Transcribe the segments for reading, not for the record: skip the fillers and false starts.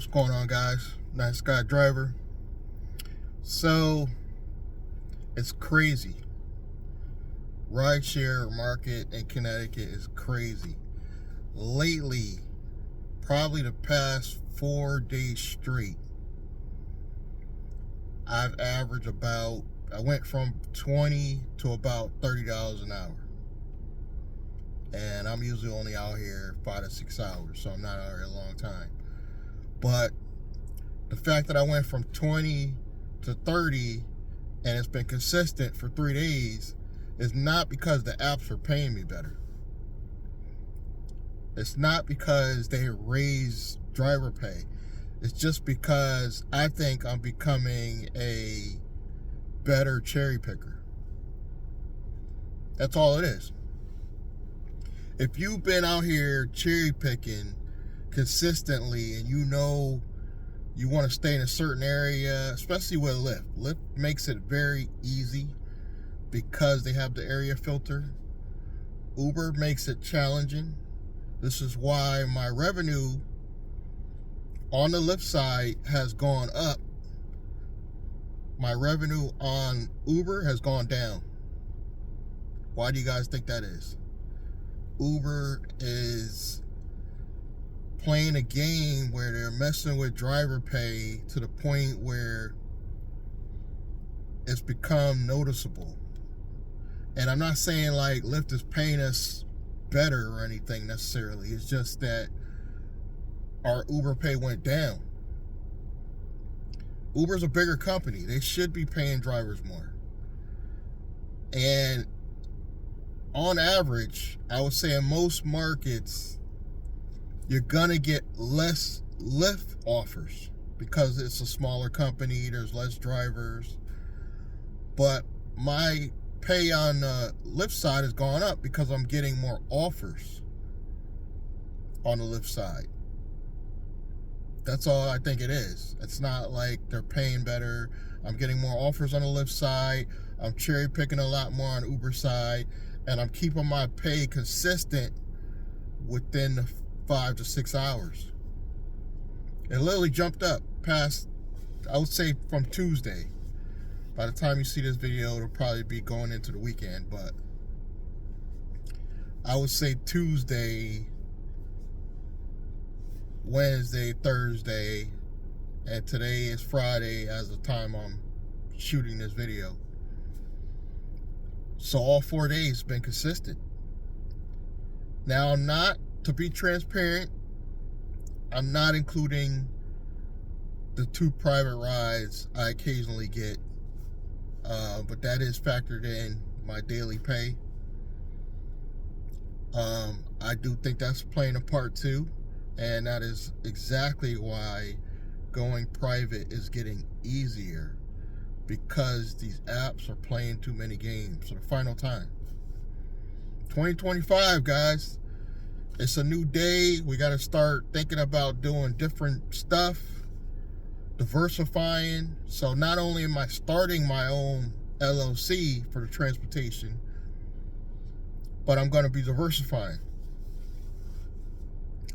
What's going on, guys? Nice guy driver. So it's crazy. Rideshare market in Connecticut is crazy. Lately, probably the past 4 days straight, I've averaged I went from 20 to about $30 an hour. And I'm usually only out here 5 to 6 hours, so I'm not out here a long time. But the fact that I went from 20 to 30 and it's been consistent for 3 days is not because the apps are paying me better. It's not because they raise driver pay. It's just because I think I'm becoming a better cherry picker. That's all it is. If you've been out here cherry picking consistently and you know you want to stay in a certain area, especially with Lyft. Lyft makes it very easy because they have the area filter. Uber makes it challenging. This is why my revenue on the Lyft side has gone up. My revenue on Uber has gone down. Why do you guys think that is? Uber is playing a game where they're messing with driver pay to the point where it's become noticeable. And I'm not saying like Lyft is paying us better or anything necessarily. It's just that our Uber pay went down. Uber's a bigger company. They should be paying drivers more. And on average, I would say in most markets, you're gonna get less Lyft offers because it's a smaller company, there's less drivers. But my pay on the Lyft side has gone up because I'm getting more offers on the Lyft side. That's all I think it is. It's not like they're paying better. I'm getting more offers on the Lyft side. I'm cherry picking a lot more on Uber side. And I'm keeping my pay consistent within the 5 to 6 hours. It literally jumped up past, I would say, from Tuesday. By the time you see this video, it'll probably be going into the weekend, but I would say Tuesday, Wednesday, Thursday, and today is Friday as the time I'm shooting this video. So all 4 days been consistent. Now, to be transparent, I'm not including the 2 private rides I occasionally get, but that is factored in my daily pay. I do think that's playing a part too, and that is exactly why going private is getting easier, because these apps are playing too many games. So the final time, 2025, guys. It's a new day. We got to start thinking about doing different stuff, diversifying. So not only am I starting my own LLC for the transportation, but I'm going to be diversifying.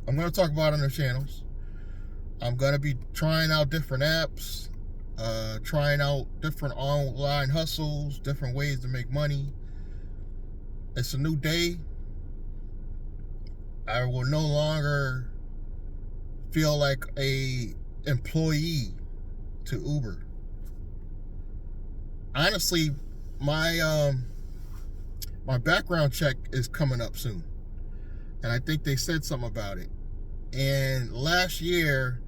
I'm going to talk about it on the channels. I'm going to be trying out different apps, trying out different online hustles, different ways to make money. It's a new day. I will no longer feel like a employee to Uber. Honestly, my background check is coming up soon, and I think they said something about it. And last year,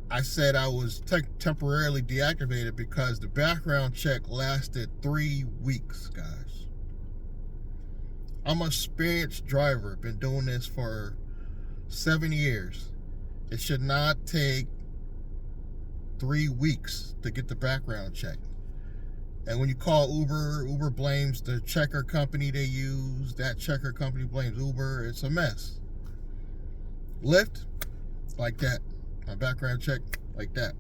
I said I was temporarily deactivated because the background check lasted 3 weeks, guys. I'm an experienced driver, been doing this for 7 years. It should not take 3 weeks to get the background check. And when you call Uber, Uber blames the checker company they use. That checker company blames Uber. It's a mess. Lyft, like that. My background check, like that.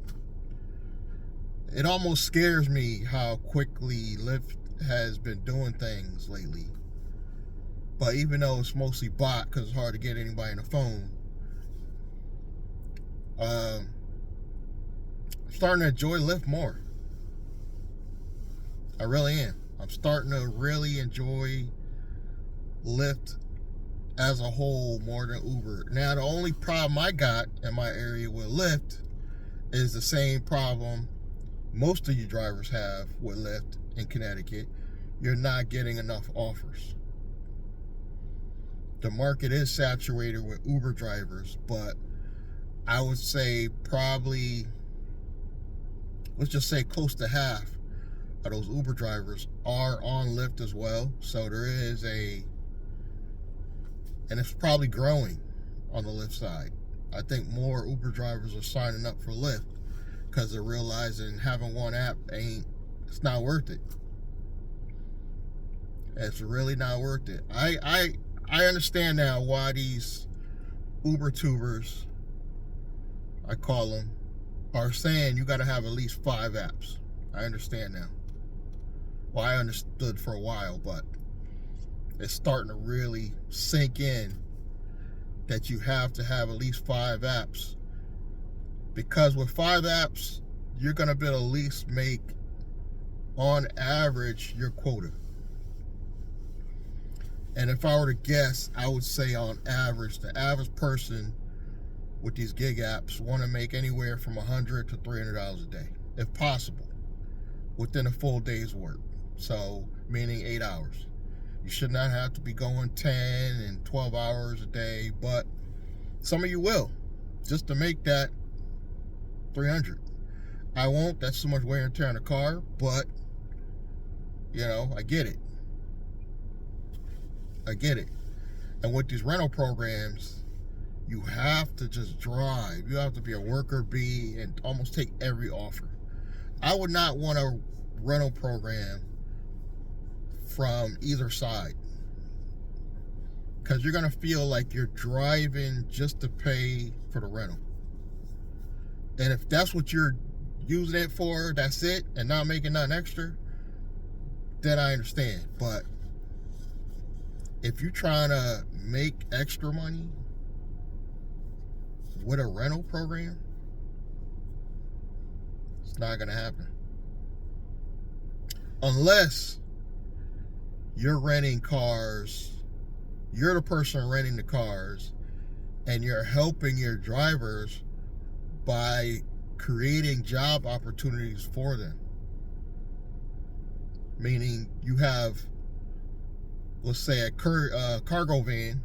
It almost scares me how quickly Lyft has been doing things lately. But even though it's mostly bot, because it's hard to get anybody on the phone, I'm starting to enjoy Lyft more. I really am. I'm starting to really enjoy Lyft as a whole more than Uber. Now, the only problem I got in my area with Lyft is the same problem most of you drivers have with Lyft in Connecticut. You're not getting enough offers. The market is saturated with Uber drivers, but I would say probably, let's just say close to half of those Uber drivers are on Lyft as well. So there is and it's probably growing on the Lyft side. I think more Uber drivers are signing up for Lyft because they're realizing having one app it's not worth it. It's really not worth it. I understand now why these Uber tubers, I call them, are saying you got to have at least 5 apps. I understand now. Well, I understood for a while, but it's starting to really sink in that you have to have at least 5 apps. Because with 5 apps, you're going to be able to at least make, on average, your quota. And if I were to guess, I would say on average, the average person with these gig apps want to make anywhere from $100 to $300 a day, if possible, within a full day's work. So, meaning 8 hours. You should not have to be going 10 and 12 hours a day, but some of you will, just to make that 300. I won't. That's so much wear and tear on the car, but, I get it. I get it. And with these rental programs, you have to just drive. You have to be a worker bee and almost take every offer. I would not want a rental program from either side, because you're going to feel like you're driving just to pay for the rental. And if that's what you're using it for, that's it, and not making nothing extra, then I understand. But if you're trying to make extra money with a rental program, it's not going to happen. Unless you're renting cars, you're the person renting the cars, and you're helping your drivers by creating job opportunities for them. Meaning you have, let's say, a cargo van,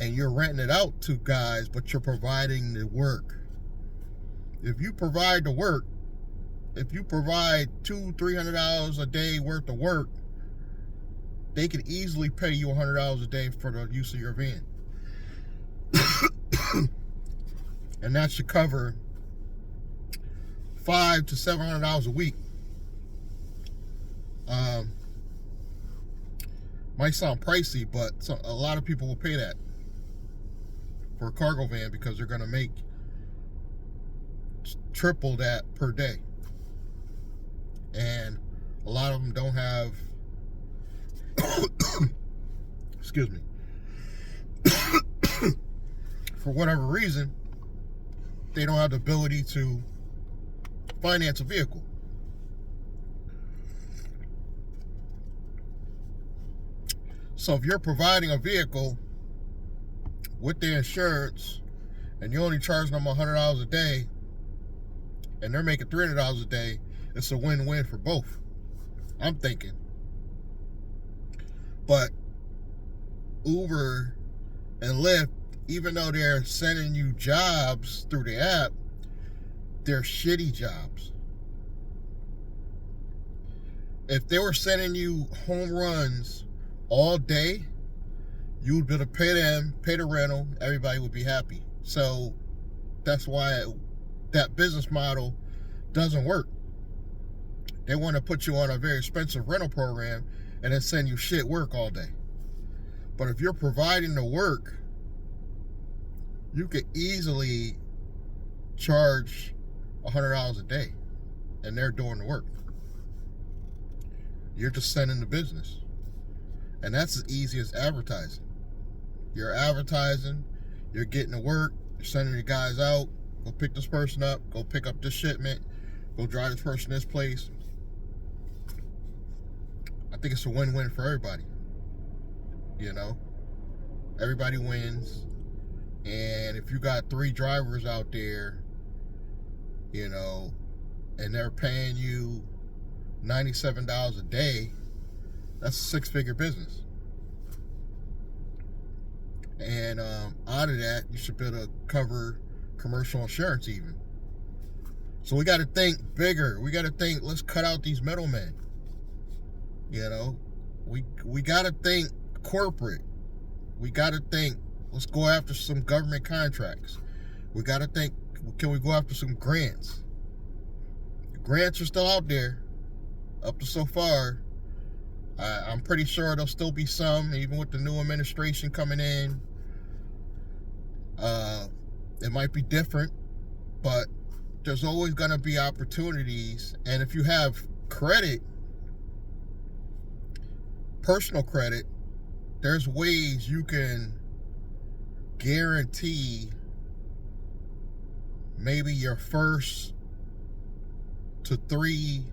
and you're renting it out to guys, but you're providing the work. If you provide the work, if you provide $200-300 a day worth of work, they could easily pay you $100 a day for the use of your van. And that should cover $500 to $700 a week. Might sound pricey, but a lot of people will pay that for a cargo van because they're going to make triple that per day. And a lot of them don't have excuse me, for whatever reason, they don't have the ability to finance a vehicle. So if you're providing a vehicle with their insurance and you only charge them $100 a day and they're making $300 a day, it's a win-win for both, I'm thinking. But Uber and Lyft, even though they're sending you jobs through the app, they're shitty jobs. If they were sending you home runs all day, you would be able to pay them, pay the rental, everybody would be happy. So that's why that business model doesn't work. They want to put you on a very expensive rental program and then send you shit work all day. But if you're providing the work, you could easily charge $100 a day and they're doing the work. You're just sending the business. And that's as easy as advertising. You're advertising, you're getting the work, you're sending the guys out, Go pick this person up. Go pick up this shipment. Go drive this person this place. I think it's a win-win for everybody. You know? Everybody wins. And if you got 3 drivers out there, you know, and they're paying you $97 a day, that's a 6-figure business. And out of that, you should be able to cover commercial insurance even. So we got to think bigger. We got to think, let's cut out these middlemen. You know, we got to think corporate. We got to think, let's go after some government contracts. We got to think, can we go after some grants? Grants are still out there, up to so far. I'm pretty sure there'll still be some, even with the new administration coming in. It might be different, but there's always going to be opportunities. And if you have credit, personal credit, there's ways you can guarantee maybe your first to 3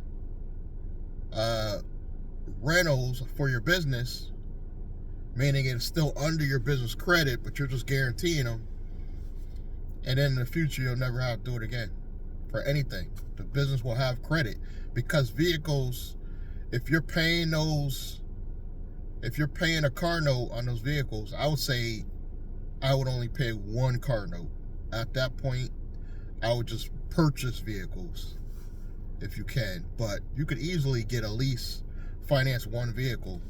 rentals for your business, meaning it's still under your business credit, but you're just guaranteeing them. And then in the future, you'll never have to do it again for anything. The business will have credit, because vehicles, if you're paying a car note on those vehicles, I would say I would only pay 1 car note. At that point, I would just purchase vehicles if you can. But you could easily get a lease, finance 1 vehicle,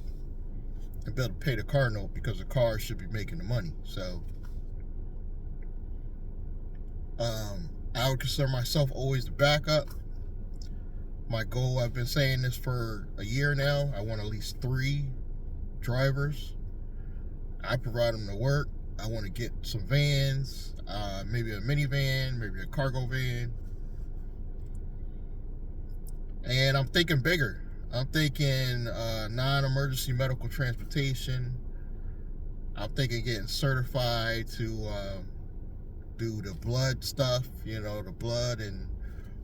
and be able to pay the car note, because the car should be making the money. So I would consider myself always the backup. My goal, I've been saying this for a year now, I want at least 3 drivers. I provide them to work. I want to get some vans, maybe a minivan, maybe a cargo van. And I'm thinking bigger. I'm thinking non-emergency medical transportation. I'm thinking getting certified to do the blood stuff, you know, the blood and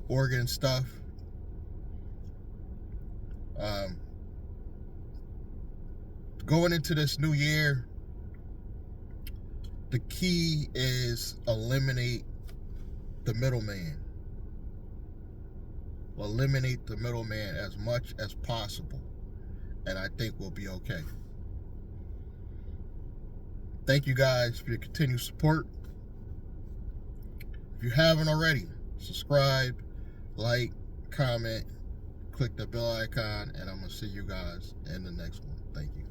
organ stuff. Going into this new year, the key is eliminate the middleman. Eliminate the middleman as much as possible, and I think we'll be okay. Thank you guys for your continued support. If you haven't already, subscribe, like, comment, click the bell icon, and I'm going to see you guys in the next one. Thank you.